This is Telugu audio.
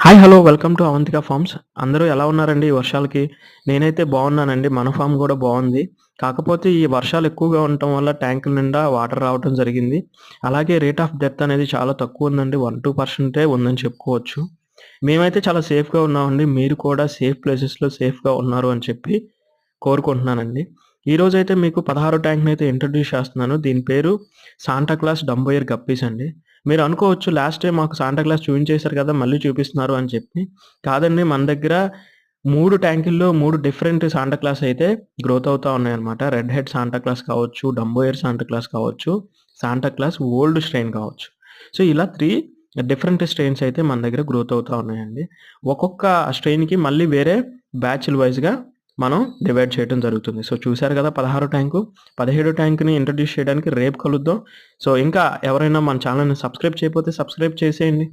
Hi! Hello! Welcome to Avantika farms. అందరూ ఎలా ఉన్నారండి ఈ వర్షాలకి? నేనైతే బాగున్నానండి. మన ఫార్మ్ గూడా బావుంది. కాకపోతే ఈ వర్షాలు ఎక్కువగా ఉండటం వల్ల ట్యాంకుల నిండా వాటర్ రావటం జరిగింది. అలాగే రేట్ ఆఫ్ డెత్ అనేది చాలా తక్కువుందండి. 1, 2% ఉందని చెప్పుకోవచ్చు. మేమైతే చాలా సేఫ్‌గా ఉన్నామండి. మీరు కూడా సేఫ్ ప్లేసెస్‌లో సేఫ్‌గా ఉన్నారు అని చెప్పి కోరుకుంటున్నానండి. ఈరోజైతే మీకు 16 ట్యాంక్‌నైతే ఇంట్రొడ్యూస్ చేస్తున్నాను. దీని పేరు సాంటా క్లాస్ డంబోయర్ గప్పీస్ అండి. మీరు అనుకోవచ్చు లాస్ట్ టైమ్ మాకు సాంటా క్లాస్ చూయించేసారు కదా! మళ్ళీ చూపిస్తున్నారు అని చెప్పి. కాదండి మన దగ్గర 3 ట్యాంకుల్లో 3 డిఫరెంట్ సాంటా క్లాస్ అయితే గ్రోత్ అవుతా ఉన్నాయన్నమాట. రెడ్ హెడ్ సాంటా క్లాస్ కావచ్చు, డంబోయర్ సాంటా క్లాస్ కావచ్చు, సాంటా క్లాస్ ఓల్డ్ స్ట్రెయిన్ కావచ్చు. సో, ఇలా 3 డిఫరెంట్ స్ట్రెయిన్స్ అయితే మన దగ్గర గ్రోత్ అవుతా ఉన్నాయండి. ఒక్కొక్క స్ట్రెయిన్‌కి మళ్ళీ వేరే బ్యాచ్‌లు వైస్‌గా మనం డివైడ్ చేయడం జరుగుతుంది. సో, చూసారు కదా 16 ట్యాంకు. 17 ట్యాంక్‌ని ఇంట్రొడ్యూస్ చేయడానికి రేపు కలుద్దాం. సో, ఇంకా ఎవరైనా మన ఛానెల్‌ని సబ్స్క్రైబ్ చేయకపోతే సబ్స్క్రైబ్ చేసేయండి.